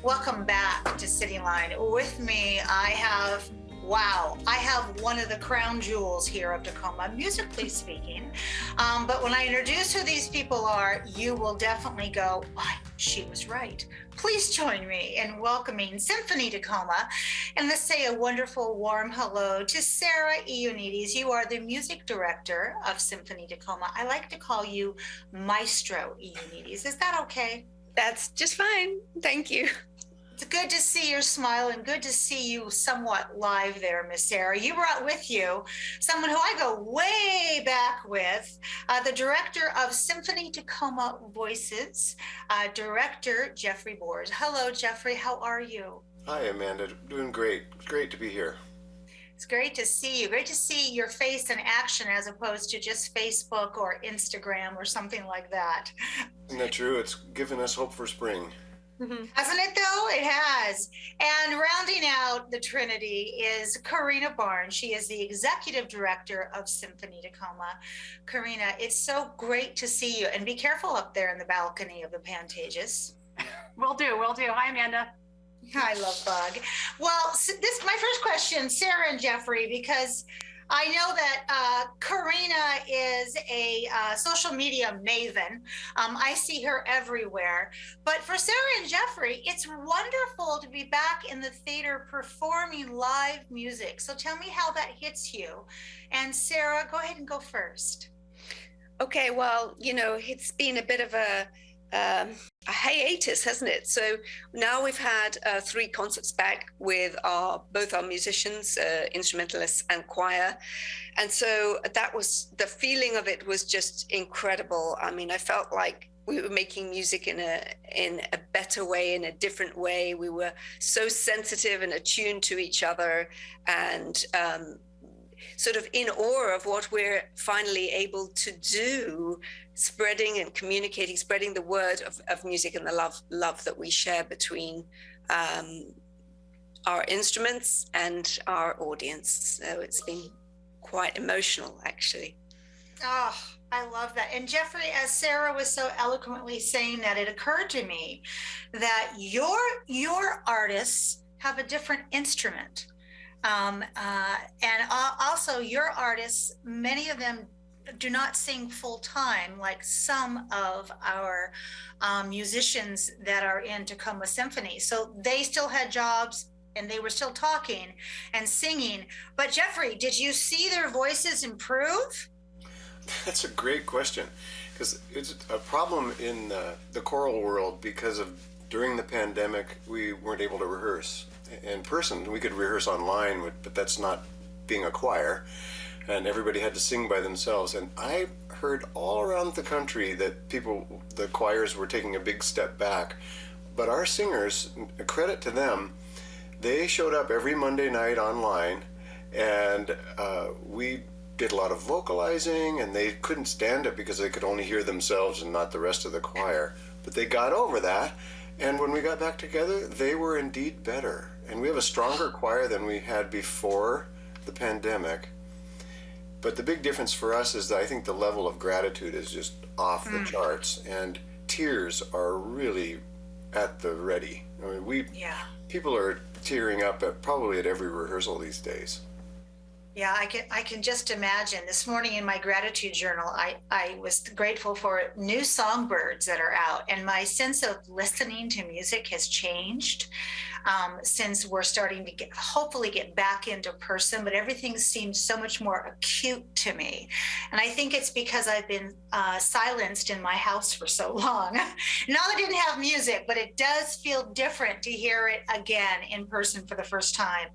Welcome back to Cityline. With me, I have one of the crown jewels here of Tacoma, musically speaking. But when I introduce who these people are, you will definitely go, she was right. Please join me in welcoming Symphony Tacoma. And let's say a wonderful, warm hello to Sarah Ioannides. You are the music director of Symphony Tacoma. I like to call you Maestro Ioannides. Is that okay? That's just fine. Thank you. It's good to see your smile and good to see you somewhat live there, Miss Sarah. You brought with you someone who I go way back with, the director of Symphony Tacoma Voices, director Jeffrey Boers. Hello, Jeffrey. How are you? Hi, Amanda. Doing great. Great to be here. It's great to see you. Great to see your face in action as opposed to just Facebook or Instagram or something like that. Isn't that true? It's given us hope for spring. Mm-hmm. Hasn't it though? It has. And rounding out the Trinity is Karina Barnes. She is the executive director of Symphony Tacoma. Karina, it's so great to see you. And be careful up there in the balcony of the Pantages. Will do. Hi, Amanda. I love Bug. Well, this is my first question, Sarah and Jeffrey, because I know that Karina is a social media maven. I see her everywhere. But for Sarah and Jeffrey, it's wonderful to be back in the theater performing live music. So tell me how that hits you. And Sarah, go ahead and go first. Okay, well, it's been a bit of a hiatus, hasn't it? So now we've had 3 concerts back with both our musicians, instrumentalists and choir. And so that was, the feeling of it was just incredible. I mean, I felt like we were making music in a better way, in a different way. We were so sensitive and attuned to each other and sort of in awe of what we're finally able to do, spreading and communicating, spreading the word of music and the love that we share between our instruments and our audience. So it's been quite emotional, actually. Oh, I love that. And Jeffrey, as Sarah was so eloquently saying that, it occurred to me that your artists have a different instrument. And also your artists, many of them do not sing full time like some of our musicians that are in Tacoma Symphony. So they still had jobs and they were still talking and singing. But Jeffrey, did you see their voices improve? That's a great question, because it's a problem in the choral world because of during the pandemic, we weren't able to rehearse in person. We could rehearse online, but that's not being a choir, and everybody had to sing by themselves. And I heard all around the country that the choirs were taking a big step back, but our singers, credit to them, they showed up every Monday night online, and we did a lot of vocalizing, and they couldn't stand it because they could only hear themselves and not the rest of the choir. But they got over that, and when we got back together, they were indeed better. And we have a stronger choir than we had before the pandemic. But the big difference for us is that I think the level of gratitude is just off the charts, and tears are really at the ready. I mean, people are tearing up probably at every rehearsal these days. Yeah, I can just imagine. This morning in my gratitude journal, I was grateful for new songbirds that are out, and my sense of listening to music has changed since we're starting to hopefully get back into person, but everything seems so much more acute to me. And I think it's because I've been silenced in my house for so long. Not that I didn't have music, but it does feel different to hear it again in person for the first time.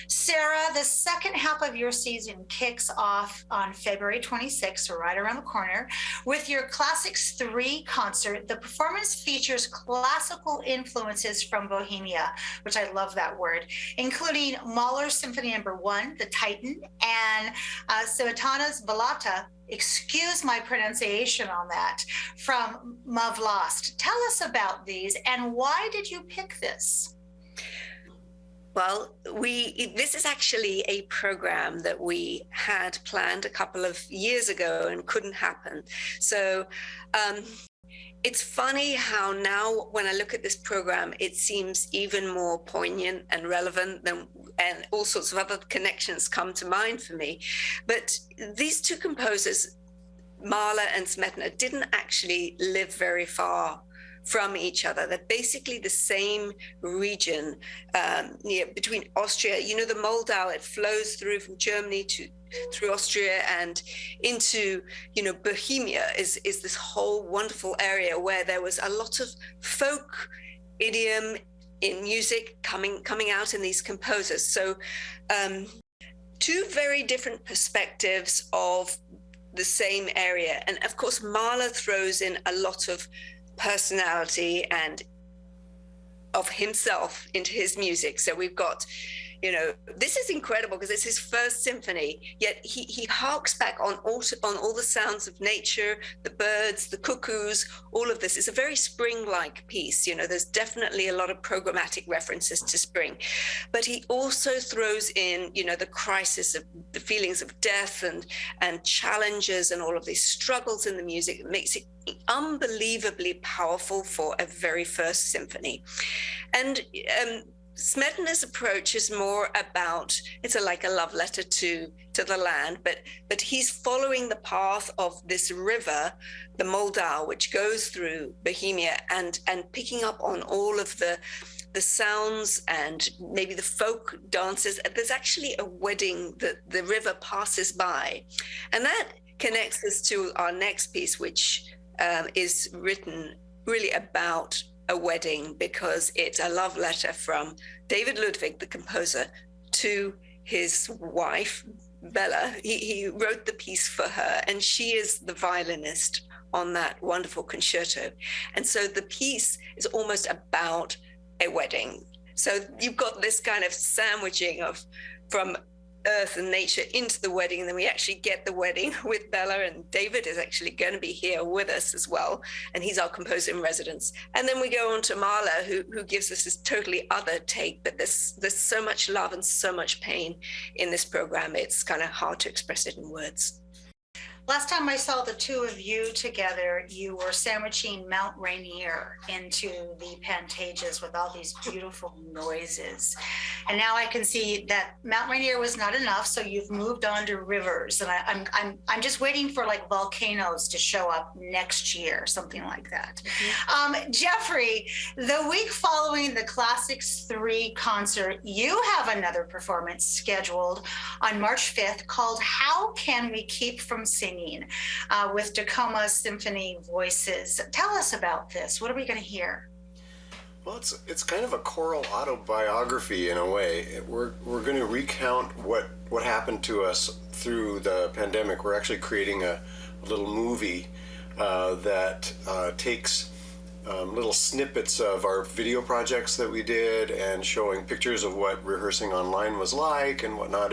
Sarah, the second half of your season kicks off on February 26th, so right around the corner, with your Classics 3 concert. The performance features classical influences from Bohemia, which I love that word, including Mahler's Symphony No. 1, The Titan, and Smetana's Ballata, excuse my pronunciation on that, from Ma Vlast. Tell us about these, and why did you pick this? Well, this is actually a program that we had planned a couple of years ago and couldn't happen. So it's funny how now when I look at this program, it seems even more poignant and relevant and all sorts of other connections come to mind for me. But these two composers, Mahler and Smetana, didn't actually live very far from each other. They're basically the same region between Austria. You know, the Moldau, it flows through from Germany through Austria and into, Bohemia is this whole wonderful area where there was a lot of folk idiom in music coming out in these composers. So two very different perspectives of the same area. And of course, Mahler throws in a lot of personality and of himself into his music. So we've got, this is incredible because it's his first symphony, yet he harks back on all the sounds of nature, the birds, the cuckoos, all of this. It's a very spring-like piece. There's definitely a lot of programmatic references to spring, but he also throws in, the crisis of the feelings of death and challenges and all of these struggles in the music. It makes it unbelievably powerful for a very first symphony. And Smetana's approach is more about, it's like a love letter to the land, but he's following the path of this river, the Moldau, which goes through Bohemia, and picking up on all of the sounds and maybe the folk dances. There's actually a wedding that the river passes by. And that connects us to our next piece, which is written really about a wedding, because it's a love letter from David Ludwig, the composer, to his wife, Bella. He wrote the piece for her, and she is the violinist on that wonderful concerto. And so the piece is almost about a wedding. So you've got this kind of sandwiching from earth and nature into the wedding, and then we actually get the wedding with Bella, and David is actually going to be here with us as well, and he's our composer in residence. And then we go on to Mahler, who gives us this totally other take, but there's so much love and so much pain in this program, it's kind of hard to express it in words. Last time I saw the two of you together, you were sandwiching Mount Rainier into the Pantages with all these beautiful noises. And now I can see that Mount Rainier was not enough, so you've moved on to rivers. And I'm just waiting for like volcanoes to show up next year, something like that. Mm-hmm. Jeffrey, the week following the Classics 3 concert, you have another performance scheduled on March 5th called How Can We Keep From Singing? With Tacoma Symphony Voices. Tell us about this. What are we going to hear? Well, it's kind of a choral autobiography in a way. We're going to recount what happened to us through the pandemic. We're actually creating a little movie that takes little snippets of our video projects that we did and showing pictures of what rehearsing online was like and whatnot,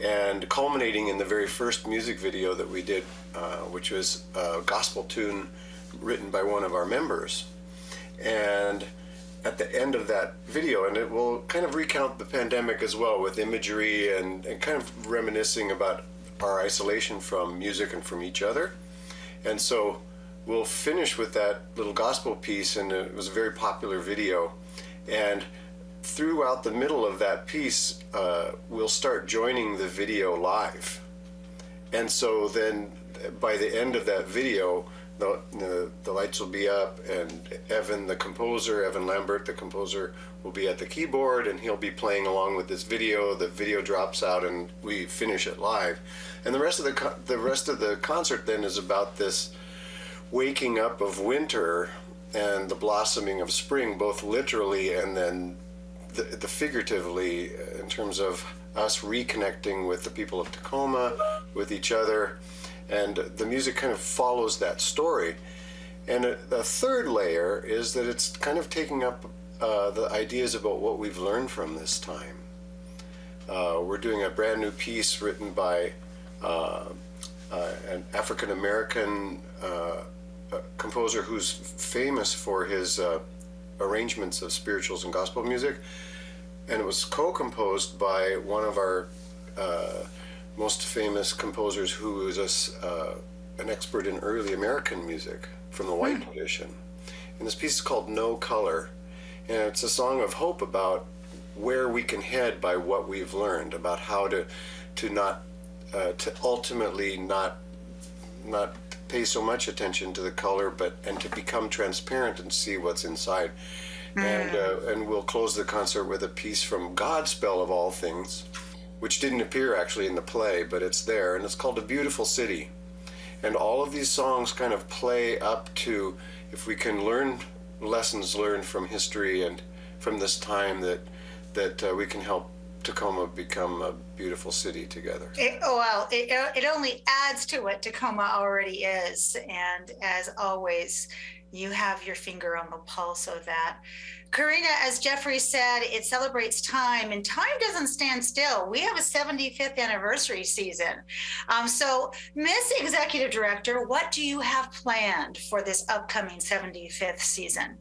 and culminating in the very first music video that we did, which was a gospel tune written by one of our members. And at the end of that video, and it will kind of recount the pandemic as well with imagery and kind of reminiscing about our isolation from music and from each other. And so we'll finish with that little gospel piece, and it was a very popular video. And throughout the middle of that piece, we'll start joining the video live. And so then by the end of that video, the lights will be up, and Evan Lambert, the composer, will be at the keyboard, and he'll be playing along with this video. The video drops out and we finish it live. And the rest of the concert then is about this waking up of winter and the blossoming of spring, both literally and then the figuratively, in terms of us reconnecting with the people of Tacoma, with each other, and the music kind of follows that story. And the third layer is that it's kind of taking up the ideas about what we've learned from this time. We're doing a brand new piece written by an African-American composer who's famous for his arrangements of spirituals and gospel music, and it was co-composed by one of our most famous composers, who is an expert in early American music from the white tradition. And this piece is called No Color. And it's a song of hope about where we can head by what we've learned, about how to ultimately not pay so much attention to the color, and to become transparent and see what's inside. And we'll close the concert with a piece from Godspell of all things, which didn't appear actually in the play, but it's there, and it's called A Beautiful City. And all of these songs kind of play up to, if we can learn lessons learned from history and from this time, that we can help Tacoma become a beautiful city together. It only adds to what Tacoma already is. And as always, you have your finger on the pulse of that. Karina, as Jeffrey said, it celebrates time, and time doesn't stand still. We have a 75th anniversary season. So, Miss Executive Director, what do you have planned for this upcoming 75th season?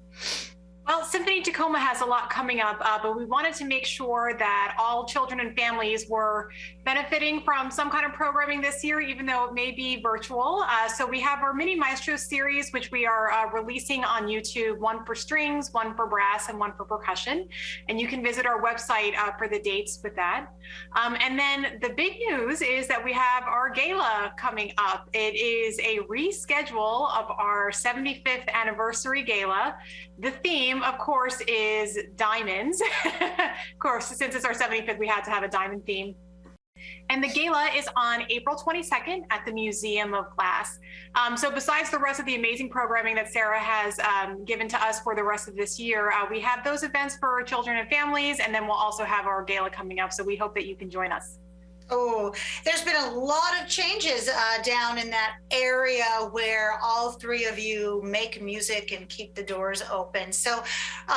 Well, Symphony Tacoma has a lot coming up, but we wanted to make sure that all children and families were benefiting from some kind of programming this year, even though it may be virtual. So we have our mini Maestro series, which we are releasing on YouTube, one for strings, one for brass, and one for percussion. And you can visit our website for the dates with that. And then the big news is that we have our gala coming up. It is a reschedule of our 75th anniversary gala. The theme, of course, is diamonds. Of course, since it's our 75th, we had to have a diamond theme. And the gala is on April 22nd at the Museum of Glass. So besides the rest of the amazing programming that Sarah has given to us for the rest of this year, we have those events for children and families, and then we'll also have our gala coming up. So we hope that you can join us. Oh, there's been a lot of changes down in that area where all three of you make music and keep the doors open. So,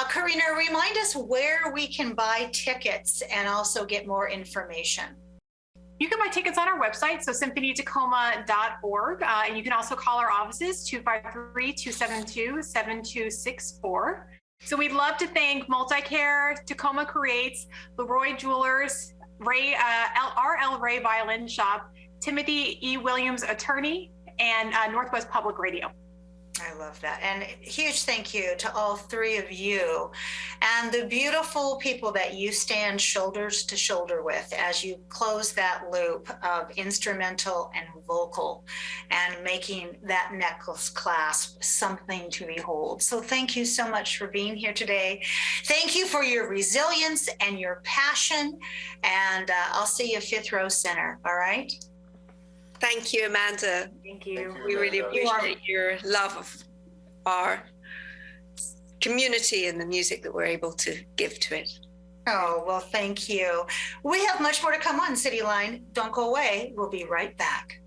Karina, remind us where we can buy tickets and also get more information. You can buy tickets on our website, so symphonytacoma.org. And you can also call our offices, 253-272-7264. So we'd love to thank Multicare, Tacoma Creates, Leroy Jewelers, R.L. Ray Violin Shop, Timothy E. Williams Attorney, and Northwest Public Radio. I love that. And huge thank you to all three of you and the beautiful people that you stand shoulders to shoulder with as you close that loop of instrumental and vocal and making that necklace clasp something to behold. So thank you so much for being here today. Thank you for your resilience and your passion. And I'll see you Fifth Row Center. All right. Thank you, Amanda. Thank you. We really appreciate your love of our community and the music that we're able to give to it. Oh, well, thank you. We have much more to come on Cityline. Don't go away. We'll be right back.